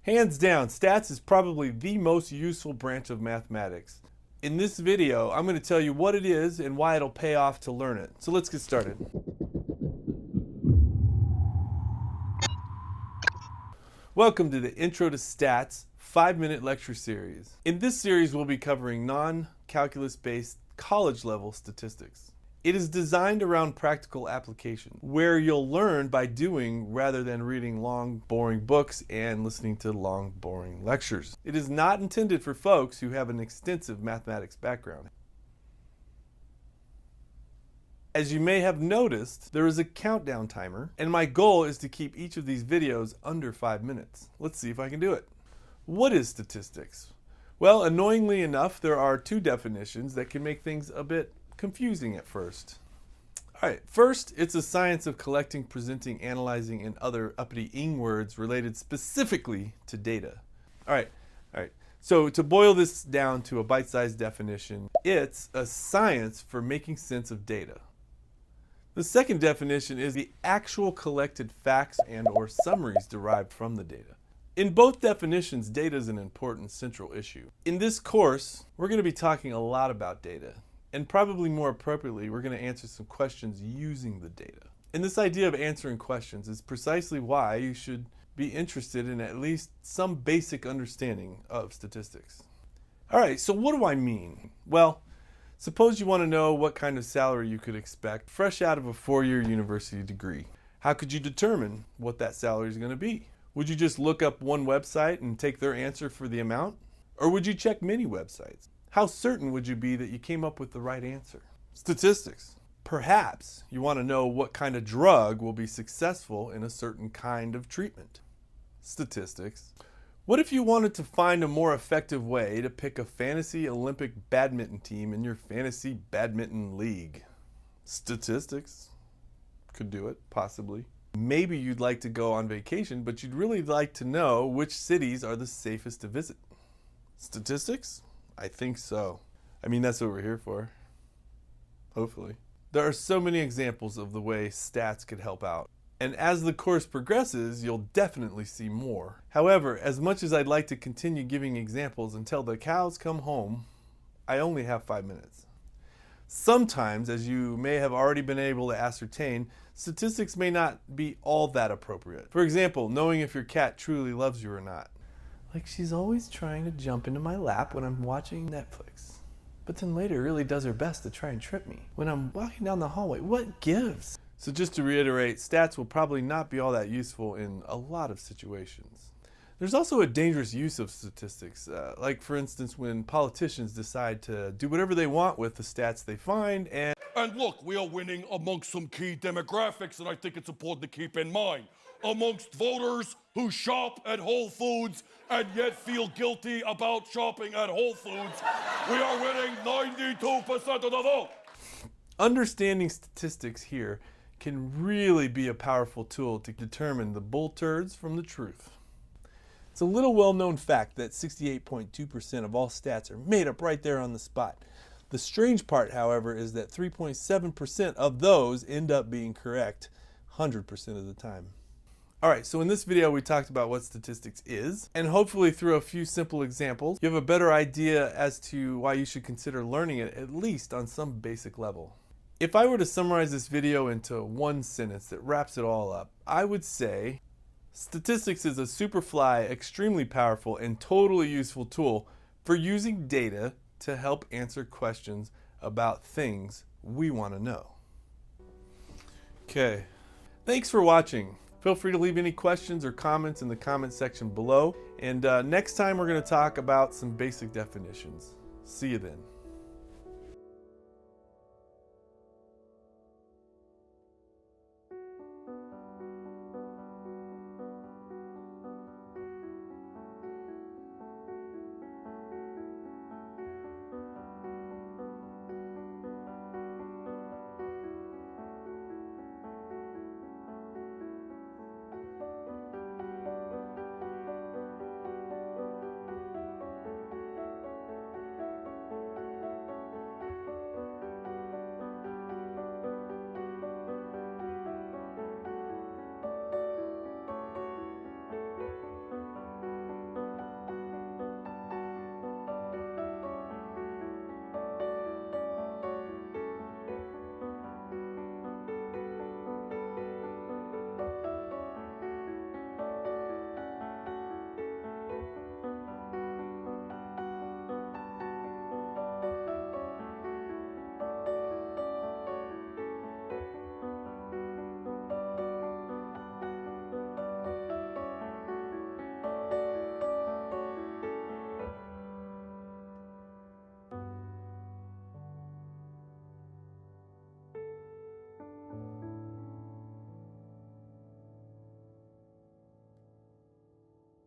Hands down, stats is probably the most useful branch of mathematics. In this video, I'm going to tell you what it is and why it'll pay off to learn it. So let's get started. Welcome to the Intro to Stats 5-minute lecture series. In this series, we'll be covering non-calculus based college-level statistics. It is designed around practical application, where you'll learn by doing rather than reading long, boring books and listening to long, boring lectures. It is not intended for folks who have an extensive mathematics background. As you may have noticed, there is a countdown timer, and my goal is to keep each of these videos under 5 minutes. Let's see if I can do it. What is statistics? Well, annoyingly enough, there are two definitions that can make things a bit confusing at first. All right, first, it's a science of collecting, presenting, analyzing, and other uppity-ing words related specifically to data. All right. So to boil this down to a bite-sized definition, it's a science for making sense of data. The second definition is the actual collected facts and/or summaries derived from the data. In both definitions, data is an important central issue. In this course, we're going to be talking a lot about data. And probably more appropriately, we're going to answer some questions using the data. And this idea of answering questions is precisely why you should be interested in at least some basic understanding of statistics. All right, so what do I mean? Well, suppose you want to know what kind of salary you could expect fresh out of a 4-year university degree. How could you determine what that salary is going to be? Would you just look up one website and take their answer for the amount? Or would you check many websites? How certain would you be that you came up with the right answer? Statistics. Perhaps you want to know what kind of drug will be successful in a certain kind of treatment. Statistics. What if you wanted to find a more effective way to pick a fantasy Olympic badminton team in your fantasy badminton league? Statistics. Could do it, possibly. Maybe you'd like to go on vacation, but you'd really like to know which cities are the safest to visit. Statistics? I think so. I mean, that's what we're here for. Hopefully. There are so many examples of the way stats could help out. And as the course progresses, you'll definitely see more. However, as much as I'd like to continue giving examples until the cows come home, I only have 5 minutes. Sometimes, as you may have already been able to ascertain, statistics may not be all that appropriate. For example, knowing if your cat truly loves you or not. Like, she's always trying to jump into my lap when I'm watching Netflix. But then later really does her best to try and trip me when I'm walking down the hallway. What gives? So just to reiterate, stats will probably not be all that useful in a lot of situations. There's also a dangerous use of statistics, like for instance when politicians decide to do whatever they want with the stats they find and look, we are winning amongst some key demographics that I think it's important to keep in mind. Amongst voters who shop at Whole Foods and yet feel guilty about shopping at Whole Foods, we are winning 92% of the vote. Understanding statistics here can really be a powerful tool to determine the bull turds from the truth. It's a little well-known fact that 68.2% of all stats are made up right there on the spot. The strange part, however, is that 3.7% of those end up being correct 100% of the time. All right, so in this video we talked about what statistics is, and hopefully through a few simple examples, you have a better idea as to why you should consider learning it at least on some basic level. If I were to summarize this video into one sentence that wraps it all up, I would say, statistics is a superfly, extremely powerful, and totally useful tool for using data to help answer questions about things we want to know. Okay, thanks for watching. Feel free to leave any questions or comments in the comment section below. And next time we're going to talk about some basic definitions. See you then.